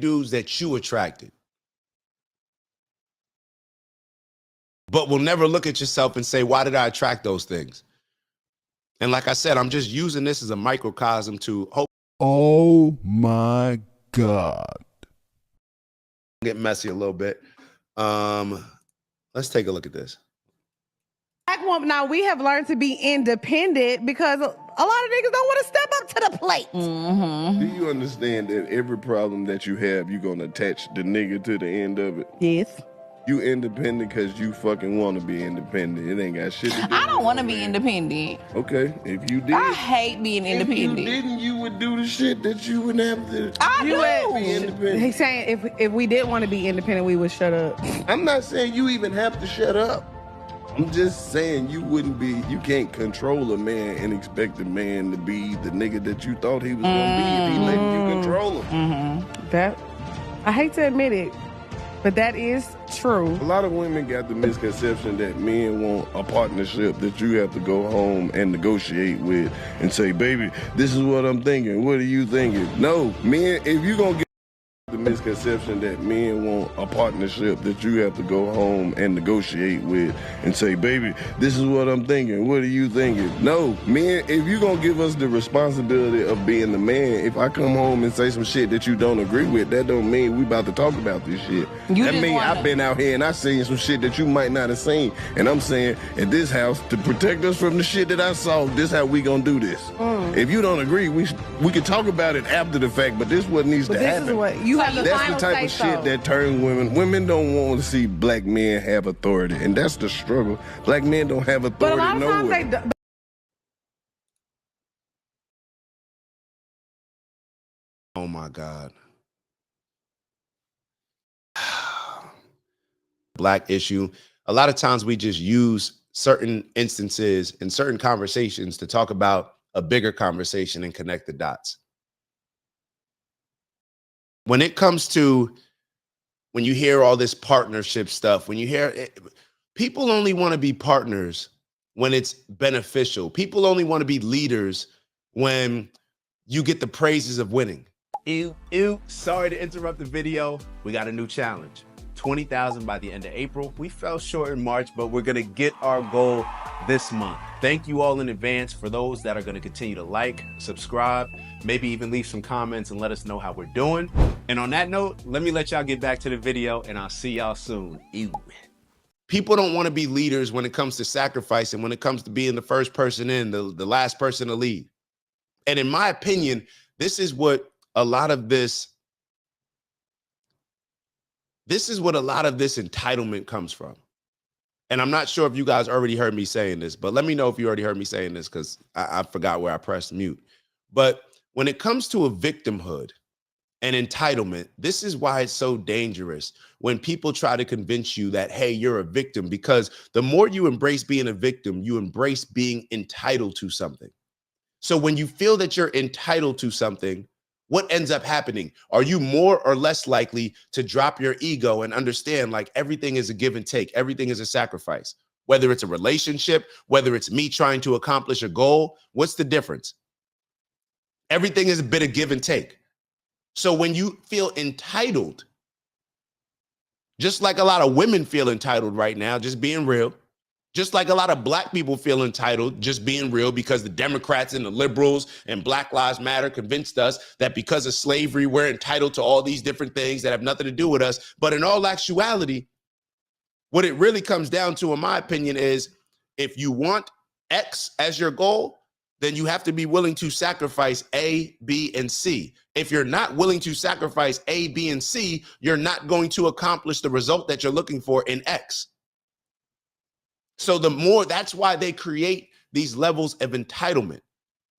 dudes that you attracted, but will never look at yourself and say, why did I attract those things? And like I said, I'm just using this as a microcosm to hope. Oh my God. Get messy a little bit. Let's take a look at this. Black woman, now we have learned to be independent because a lot of niggas don't want to step up to the plate. Do you understand that every problem that you have, you're gonna attach the nigga to the end of it? Yes. You independent because you fucking want to be independent. It ain't got shit to do. I don't want to be independent. Okay, if you did, I hate being independent. If you didn't, you would do the shit that you would have to. I do. Be independent. He's saying if we did want to be independent, we would shut up. I'm not saying you even have to shut up. I'm just saying you can't control a man and expect a man to be the nigga that you thought he was gonna be if he letting you control him. That, I hate to admit it, but that is true. A lot of women got the misconception that men want a partnership that you have to go home and negotiate with and say, baby, this is what I'm thinking. What are you thinking? No, men, if you gonna get the misconception that men want a partnership that you have to go home and negotiate with and say, baby, this is what I'm thinking. What are you thinking? No, men, if you're going to give us the responsibility of being the man, if I come home and say some shit that you don't agree with, that don't mean we about to talk about this shit. That means I've been out here and I seen some shit that you might not have seen. And I'm saying, in this house, to protect us from the shit that I saw, this how we going to do this. If you don't agree, we can talk about it after the fact, but this is what needs to happen. This is what you have the That's final the type of shit that turns women. Women don't want to see black men have authority, and that's the struggle. Black men don't have authority But a lot of nowhere. times they. Oh my God. Black issue. A lot of times we just use certain instances and certain conversations to talk about a bigger conversation and connect the dots. When it comes to, when you hear all this partnership stuff, when you hear it, people only want to be partners when it's beneficial. People only want to be leaders when you get the praises of winning. Ew, sorry to interrupt the video. We got a new challenge. 20,000 by the end of April. We fell short in March, but we're gonna get our goal this month. Thank you all in advance for those that are gonna continue to like, subscribe, maybe even leave some comments and let us know how we're doing. And on that note, let me let y'all get back to the video and I'll see y'all soon. Ew. People don't wanna be leaders when it comes to sacrifice and when it comes to being the first person in, the last person to lead. And in my opinion, this is what a lot of this entitlement comes from. And I'm not sure if you guys already heard me saying this, but let me know if you already heard me saying this because I forgot where I pressed mute. But when it comes to a victimhood and entitlement, this is why it's so dangerous when people try to convince you that, hey, you're a victim, because the more you embrace being a victim, you embrace being entitled to something. So when you feel that you're entitled to something, what ends up happening? Are you more or less likely to drop your ego and understand like everything is a give and take, everything is a sacrifice, whether it's a relationship, whether it's me trying to accomplish a goal, what's the difference? Everything is a bit of give and take. So when you feel entitled, just like a lot of women feel entitled right now, just being real, just like a lot of black people feel entitled, just being real, because the Democrats and the liberals and Black Lives Matter convinced us that because of slavery, we're entitled to all these different things that have nothing to do with us. But in all actuality, what it really comes down to, in my opinion, is if you want X as your goal, then you have to be willing to sacrifice A, B, and C. If you're not willing to sacrifice A, B, and C, you're not going to accomplish the result that you're looking for in X. So that's why they create these levels of entitlement.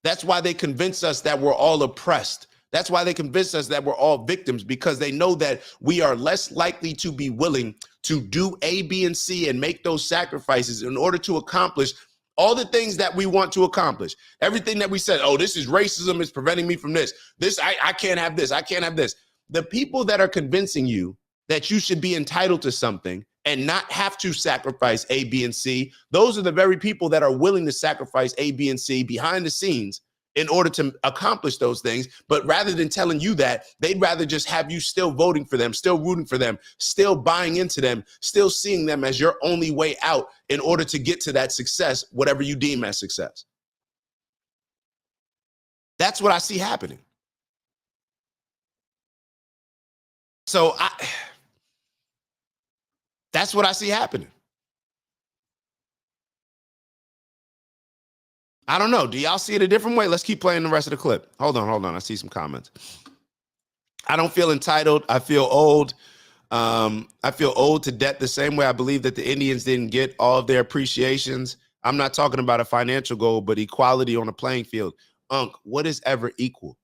That's why they convince us that we're all oppressed. That's why they convince us that we're all victims, because they know that we are less likely to be willing to do A, B, and C and make those sacrifices in order to accomplish all the things that we want to accomplish. Everything that we said, oh, this is racism, it's preventing me from this. I can't have this, I can't have this. The people that are convincing you that you should be entitled to something and not have to sacrifice A, B, and C, those are the very people that are willing to sacrifice A, B, and C behind the scenes in order to accomplish those things. But rather than telling you that, they'd rather just have you still voting for them, still rooting for them, still buying into them, still seeing them as your only way out in order to get to that success, whatever you deem as success. That's what I see happening. So that's what I see happening. I don't know. Do y'all see it a different way? Let's keep playing the rest of the clip. Hold on. I see some comments. I don't feel entitled. I feel old. I feel old to death the same way I believe that the Indians didn't get all of their appreciations. I'm not talking about a financial goal, but equality on a playing field. Unc, what is ever equal?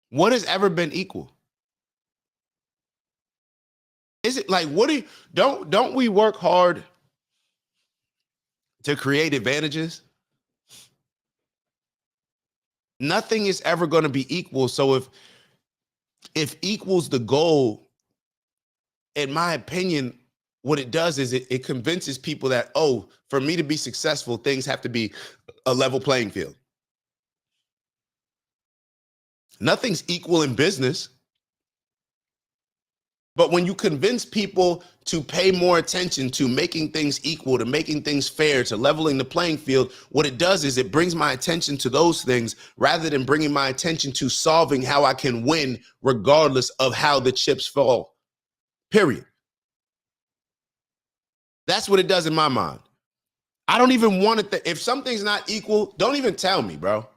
What has ever been equal? Is it like, don't we work hard to create advantages? Nothing is ever going to be equal. So if equals the goal, in my opinion, what it does is it convinces people that, oh, for me to be successful, things have to be a level playing field. Nothing's equal in business. But when you convince people to pay more attention to making things equal, to making things fair, to leveling the playing field, what it does is it brings my attention to those things rather than bringing my attention to solving how I can win regardless of how the chips fall. Period. That's what it does in my mind. I don't even want it. If something's not equal, don't even tell me, bro.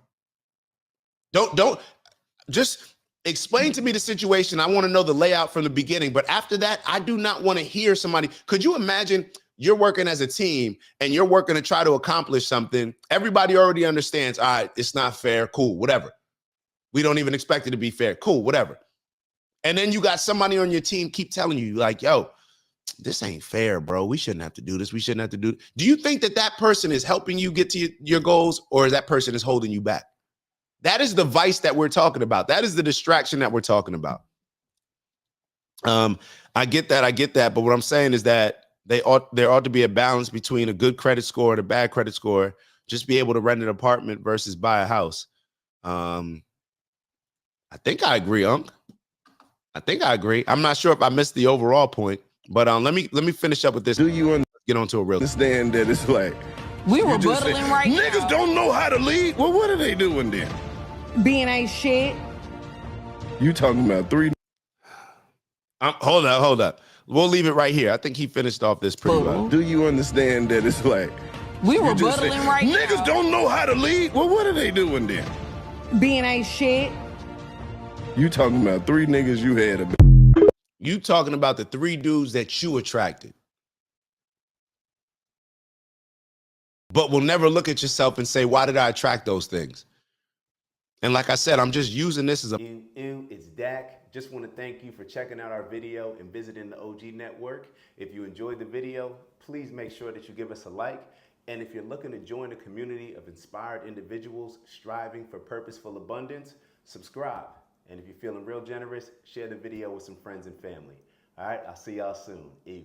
Don't just explain to me the situation. I want to know the layout from the beginning. But after that, I do not want to hear somebody. Could you imagine you're working as a team and you're working to try to accomplish something? Everybody already understands, all right, it's not fair. Cool, whatever. We don't even expect it to be fair. Cool, whatever. And then you got somebody on your team keep telling you like, yo, this ain't fair, bro. We shouldn't have to do this. We shouldn't have to do it. Do you think that that person is helping you get to your goals, or is that person is holding you back? That is the vice that we're talking about. That is the distraction that we're talking about. I get that. But what I'm saying is that there ought to be a balance between a good credit score and a bad credit score. Just be able to rent an apartment versus buy a house. I think I agree, Unc. I think I agree. I'm not sure if I missed the overall point, but let me finish up with this. Do you get on to a real understand that it's like We you just rebuttaling say, right niggas now. don't know how to lead? Well, what are they doing then? Being ain't shit. You talking about three? Hold up. We'll leave it right here. I think he finished off this pretty well. Do you understand that it's like We you just say, rebuttaling right niggas now. don't know how to lead? Well, what are they doing then? Being ain't shit. You talking about three niggas you had a You talking about the three dudes that you attracted, but will never look at yourself and say, why did I attract those things? And like I said, I'm just using this as a... It's Dak. Just want to thank you for checking out our video and visiting the OG Network. If you enjoyed the video, please make sure that you give us a like. And if you're looking to join a community of inspired individuals striving for purposeful abundance, subscribe. And if you're feeling real generous, share the video with some friends and family. All right, I'll see y'all soon. Ew.